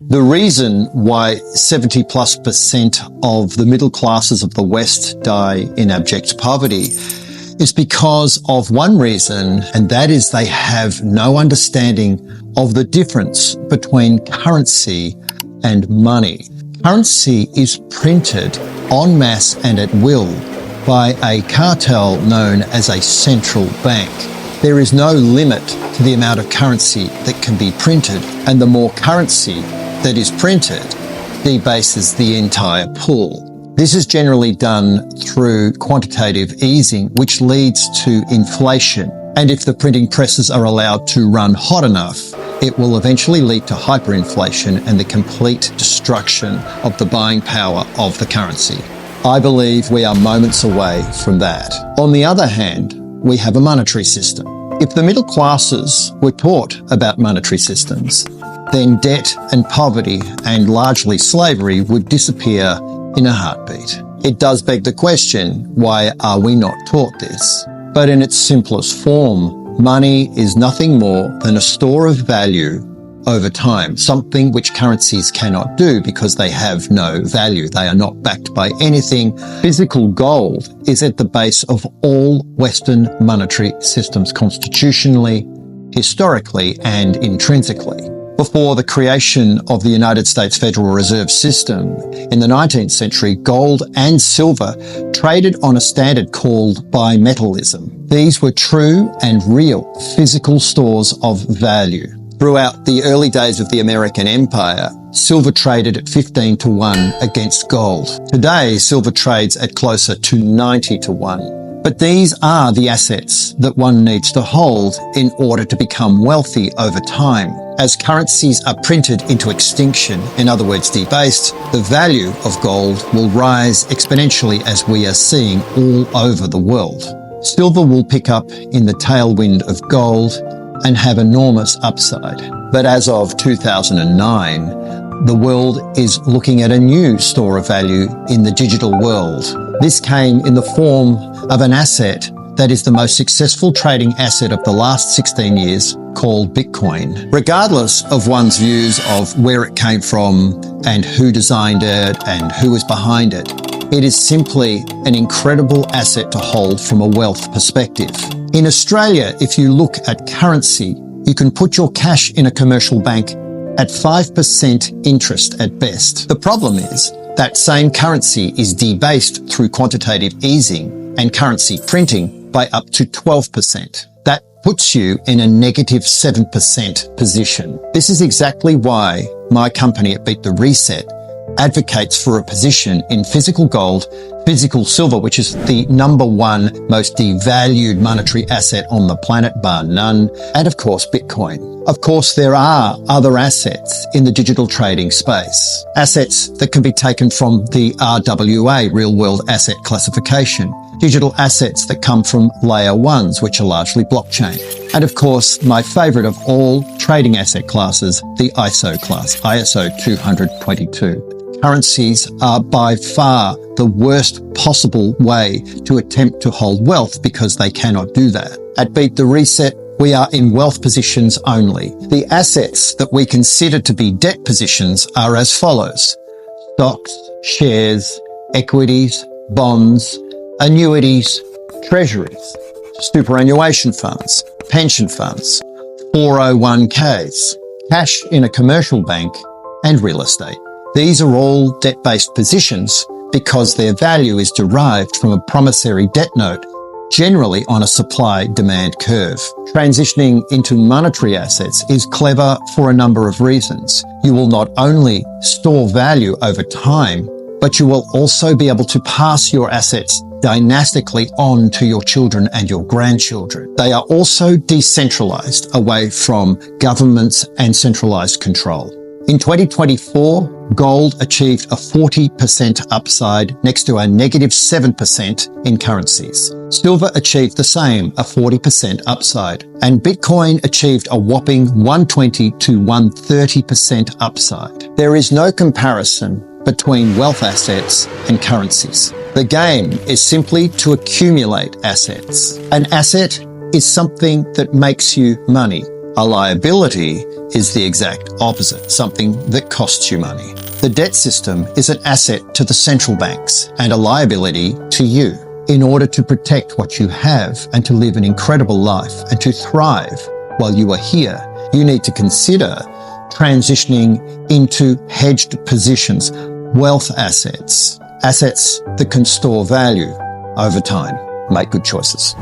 The reason why 70+% of the middle classes of the West die in abject poverty is because of one reason, and that is they have no understanding of the difference between currency and money. Currency is printed en masse and at will by a cartel known as a central bank. There is no limit to the amount of currency that can be printed, and the more currency that is printed debases the entire pool. This is generally done through quantitative easing, which leads to inflation. And if the printing presses are allowed to run hot enough, it will eventually lead to hyperinflation and the complete destruction of the buying power of the currency. I believe we are moments away from that. On the other hand, we have a monetary system. If the middle classes were taught about monetary systems, then debt and poverty and largely slavery would disappear in a heartbeat. It does beg the question, why are we not taught this? But in its simplest form, money is nothing more than a store of value over time, something which currencies cannot do because they have no value. They are not backed by anything. Physical gold is at the base of all Western monetary systems constitutionally, historically, and intrinsically. Before the creation of the United States Federal Reserve System in the 19th century, gold and silver traded on a standard called bimetallism. These were true and real physical stores of value. Throughout the early days of the American Empire, silver traded at 15 to 1 against gold. Today, silver trades at closer to 90 to 1. But these are the assets that one needs to hold in order to become wealthy over time. As currencies are printed into extinction, in other words, debased, the value of gold will rise exponentially as we are seeing all over the world. Silver will pick up in the tailwind of gold and have enormous upside. But as of 2009, the world is looking at a new store of value in the digital world. This came in the form of an asset that is the most successful trading asset of the last 16 years, called Bitcoin. Regardless of one's views of where it came from and who designed it and who is behind it, it is simply an incredible asset to hold from a wealth perspective. In Australia, if you look at currency, you can put your cash in a commercial bank at 5% interest at best. The problem is that same currency is debased through quantitative easing and currency printing by up to 12%. That puts you in a negative 7% position. This is exactly why my company at Beat the Reset advocates for a position in physical gold, physical silver, which is the number one most devalued monetary asset on the planet, bar none, and of course, Bitcoin. Of course, there are other assets in the digital trading space, assets that can be taken from the RWA, Real World Asset Classification, digital assets that come from layer ones, which are largely blockchain. And of course, my favorite of all trading asset classes, the ISO class, ISO 222. Currencies are by far the worst possible way to attempt to hold wealth because they cannot do that. At Beat the Reset, we are in wealth positions only. The assets that we consider to be debt positions are as follows: stocks, shares, equities, bonds, annuities, treasuries, superannuation funds, pension funds, 401ks, cash in a commercial bank, and real estate. These are all debt-based positions because their value is derived from a promissory debt note, generally on a supply-demand curve. Transitioning into monetary assets is clever for a number of reasons. You will not only store value over time, but you will also be able to pass your assets dynastically on to your children and your grandchildren. They are also decentralized away from governments and centralized control. In 2024, gold achieved a 40% upside next to a negative 7% in currencies. Silver achieved the same, a 40% upside. And Bitcoin achieved a whopping 120 to 130% upside. There is no comparison between wealth assets and currencies. The game is simply to accumulate assets. An asset is something that makes you money. A liability is the exact opposite, something that costs you money. The debt system is an asset to the central banks and a liability to you. In order to protect what you have and to live an incredible life and to thrive while you are here, you need to consider transitioning into hedged positions, wealth assets, assets that can store value over time. Make good choices.